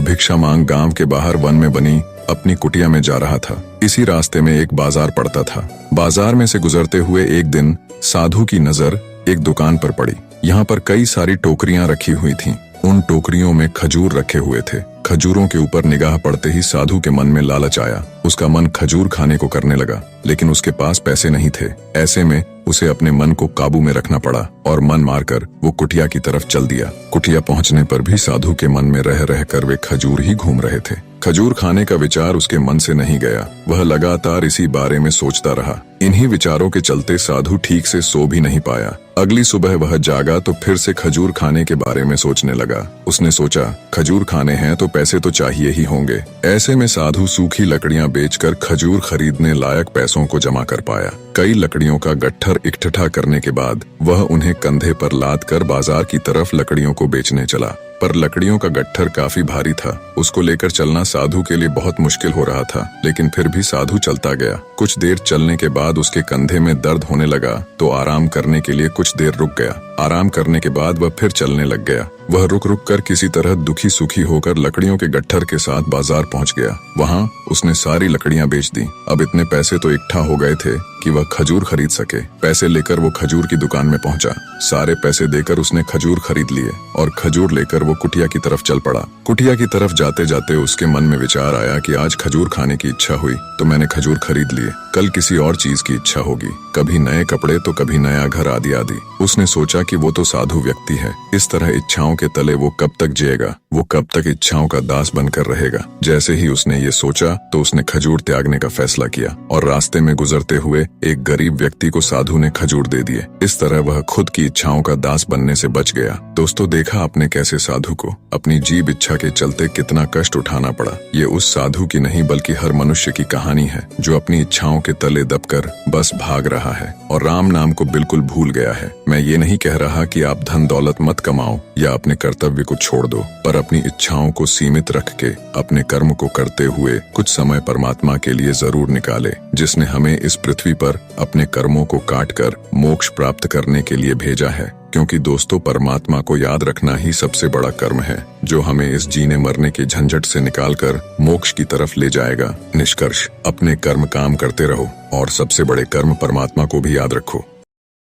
भिक्षा मांग गांव के बाहर वन में बनी अपनी कुटिया में जा रहा था। इसी रास्ते में एक बाजार पड़ता था। बाजार में से गुजरते हुए एक दिन साधु की नजर एक दुकान पर पड़ी। यहाँ पर कई सारी टोकरियां रखी हुई थीं। उन टोकरियों में खजूर रखे हुए थे। खजूरों के ऊपर निगाह पड़ते ही साधु के मन में लालच आया। उसका मन खजूर खाने को करने लगा, लेकिन उसके पास पैसे नहीं थे। ऐसे में उसे अपने मन को काबू में रखना पड़ा और मन मारकर वो कुटिया की तरफ चल दिया। कुटिया पहुंचने पर भी साधु के मन में रह रह कर वे खजूर ही घूम रहे थे। खजूर खाने का विचार उसके मन से नहीं गया। वह लगातार इसी बारे में सोचता रहा। इन्हीं विचारों के चलते साधु ठीक से सो भी नहीं पाया। अगली सुबह वह जागा तो फिर से खजूर खाने के बारे में सोचने लगा। उसने सोचा, खजूर खाने हैं तो पैसे तो चाहिए ही होंगे। ऐसे में साधु सूखी लकड़ियां बेचकर खजूर खरीदने लायक पैसों को जमा कर पाया। कई लकड़ियों का गट्ठर इकट्ठा करने के बाद वह उन्हें कंधे पर लाद कर बाजार की तरफ लकड़ियों को बेचने चला। पर लकड़ियों का गट्ठर काफी भारी था। उसको लेकर चलना साधु के लिए बहुत मुश्किल हो रहा था, लेकिन फिर भी साधु चलता गया। कुछ देर चलने के बाद उसके कंधे में दर्द होने लगा तो आराम करने के लिए कुछ देर रुक गया। आराम करने के बाद वह फिर चलने लग गया। वह रुक रुक कर किसी तरह दुखी सुखी होकर लकड़ियों के गट्ठर के साथ बाजार पहुंच गया। वहां उसने सारी लकड़ियां बेच दी। अब इतने पैसे तो इकट्ठा हो गए थे कि वह खजूर खरीद सके। पैसे लेकर वो खजूर की दुकान में पहुंचा। सारे पैसे देकर उसने खजूर खरीद लिए और खजूर लेकर वो कुटिया की तरफ चल पड़ा। कुटिया की तरफ जाते जाते उसके मन में विचार आया कि आज खजूर खाने की इच्छा हुई तो मैंने खजूर खरीद लिए। कल किसी और चीज की इच्छा होगी, कभी नए कपड़े तो कभी नया घर आदि आदि। उसने सोचा कि वो तो साधु व्यक्ति है, इस तरह इच्छाओं के तले वो कब तक जिएगा, वो कब तक इच्छाओं का दास बनकर रहेगा। जैसे ही उसने ये सोचा तो उसने खजूर त्यागने का फैसला किया और रास्ते में गुजरते हुए एक गरीब व्यक्ति को साधु ने खजूर दे दिए। इस तरह वह खुद की इच्छाओं का दास बनने से बच गया। दोस्तों, देखा आपने कैसे साधु को अपनी जीभ इच्छा के चलते कितना कष्ट उठाना पड़ा। ये उस साधु की नहीं बल्कि हर मनुष्य की कहानी है जो अपनी इच्छाओं के तले दबकर बस भाग रहा है और राम नाम को बिल्कुल भूल गया है। मैं ये नहीं कह रहा कि आप धन दौलत मत कमाओ या अपने कर्तव्य को छोड़ दो, पर अपनी इच्छाओं को सीमित रख के अपने कर्म को करते हुए कुछ समय परमात्मा के लिए जरूर निकाले, जिसने हमें इस पृथ्वी पर अपने कर्मों को काट कर मोक्ष प्राप्त करने के लिए भेजा है। क्योंकि दोस्तों, परमात्मा को याद रखना ही सबसे बड़ा कर्म है जो हमें इस जीने मरने के झंझट से निकालकर मोक्ष की तरफ ले जाएगा। निष्कर्ष, अपने कर्म काम करते रहो और सबसे बड़े कर्म परमात्मा को भी याद रखो।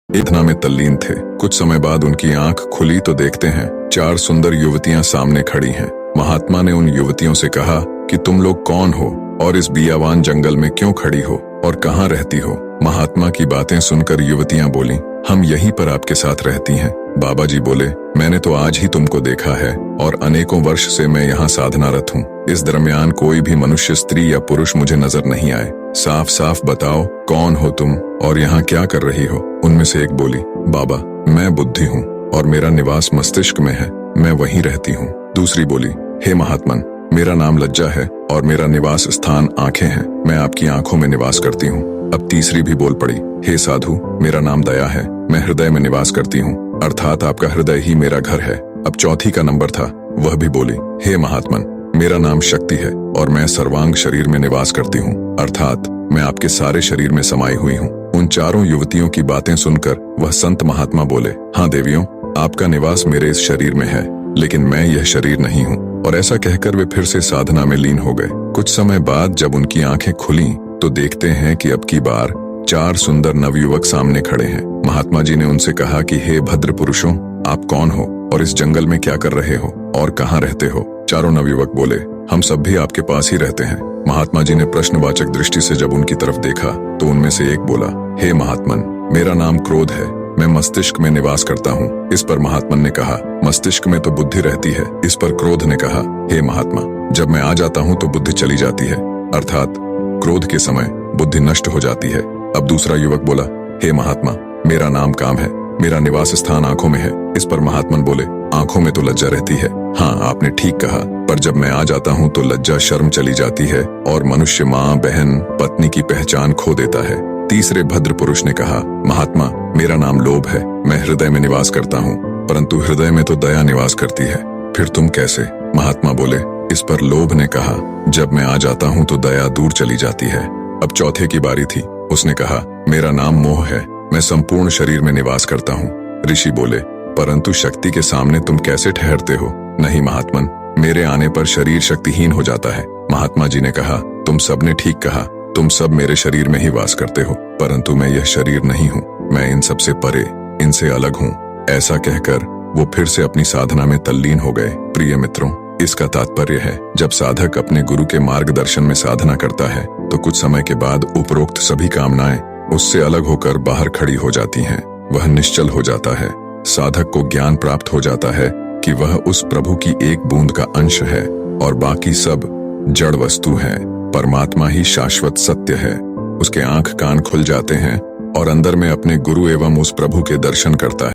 इतना में तल्लीन थे। कुछ समय बाद उनकी आंख खुली तो देखते हैं 4 सुंदर युवतियां सामने खड़ी हैं। महात्मा ने उन युवतियों से कहा कि तुम लोग कौन हो और इस बियावान जंगल में क्यों खड़ी हो और कहाँ रहती हो। महात्मा की बातें सुनकर युवतियां बोली, हम यहीं पर आपके साथ रहती हैं। बाबा जी बोले, मैंने तो आज ही तुमको देखा है और अनेकों वर्ष से मैं यहाँ साधनारत हूँ। इस दरमियान कोई भी मनुष्य, स्त्री या पुरुष मुझे नजर नहीं आए। साफ साफ बताओ कौन हो तुम और यहाँ क्या कर रही हो। उनमें से एक बोली, बाबा मैं बुद्धि हूँ और मेरा निवास मस्तिष्क में है, मैं वहीं रहती हूँ। दूसरी बोली, हे महात्मन, मेरा नाम लज्जा है और मेरा निवास स्थान आंखें हैं, मैं आपकी आंखों में निवास करती हूँ। अब तीसरी भी बोल पड़ी, हे साधु, मेरा नाम दया है, मैं हृदय में निवास करती हूँ, अर्थात आपका हृदय ही मेरा घर है। अब चौथी का नंबर था, वह भी बोली, हे महात्मन, मेरा नाम शक्ति है और मैं सर्वांग शरीर में निवास करती हूँ, अर्थात मैं आपके सारे शरीर में समाई हुई हूँ। उन चारों युवतियों की बातें सुनकर वह संत महात्मा बोले, हाँ देवियों, आपका निवास मेरे इस शरीर में है, लेकिन मैं यह शरीर नहीं हूँ। और ऐसा कहकर वे फिर से साधना में लीन हो गए। कुछ समय बाद जब उनकी आंखें खुली तो देखते हैं कि अब की बार 4 सुंदर नवयुवक सामने खड़े हैं। महात्मा जी ने उनसे कहा कि हे भद्र पुरुषों, आप कौन हो और इस जंगल में क्या कर रहे हो और कहाँ रहते हो। चारों नवयुवक बोले, हम सब भी आपके पास ही रहते हैं। महात्मा जी ने प्रश्नवाचक दृष्टि से जब उनकी तरफ देखा तो उनमें से एक बोला, हे महात्मन, मेरा नाम क्रोध है, मैं मस्तिष्क में निवास करता हूँ। इस पर महात्मन ने कहा, मस्तिष्क में तो बुद्धि रहती है। इस पर क्रोध ने कहा, हे महात्मा, जब मैं आ जाता हूँ तो बुद्धि चली जाती है, अर्थात क्रोध के समय बुद्धि नष्ट हो जाती है। अब दूसरा युवक बोला, हे महात्मा, मेरा नाम काम है, मेरा निवास स्थान आंखों में है। इस पर महात्मन बोले, आंखों में तो लज्जा रहती है। हाँ, आपने ठीक कहा, पर जब मैं आ जाता हूँ तो लज्जा शर्म चली जाती है और मनुष्य माँ, बहन, पत्नी की पहचान खो देता है। तीसरे भद्र पुरुष ने कहा, महात्मा, मेरा नाम लोभ है, मैं हृदय में निवास करता हूँ, परंतु हृदय में तो दया निवास करती है, फिर तुम कैसे। महात्मा बोले। इस पर लोभ ने कहा, जब मैं आ जाता हूँ तो दया दूर चली जाती है। अब चौथे की बारी थी। उसने कहा, मेरा नाम मोह है, मैं संपूर्ण शरीर में निवास करता हूँ। ऋषि बोले, परंतु शक्ति के सामने तुम कैसे ठहरते हो। नहीं महात्मन, मेरे आने पर शरीर शक्तिहीन हो जाता है। महात्मा जी ने कहा, तुम सबने ठीक कहा, तुम सब मेरे शरीर में ही वास करते हो, परंतु मैं यह शरीर नहीं हूँ, मैं इन सबसे परे, इनसे अलग हूँ। ऐसा कहकर वो फिर से अपनी साधना में तल्लीन हो गए। प्रिय मित्रों, इसका तात्पर्य है, जब साधक अपने गुरु के मार्गदर्शन में साधना करता है तो कुछ समय के बाद उपरोक्त सभी कामनाएं उससे अलग होकर बाहर खड़ी हो जाती हैं। वह निश्चल हो जाता है। साधक को ज्ञान प्राप्त हो जाता है कि वह उस प्रभु की एक बूंद का अंश है और बाकी सब जड़ वस्तु है। परमात्मा ही शाश्वत सत्य है। उसके आंख कान खुल जाते हैं और अंदर में अपने गुरु एवं उस प्रभु के दर्शन करता है।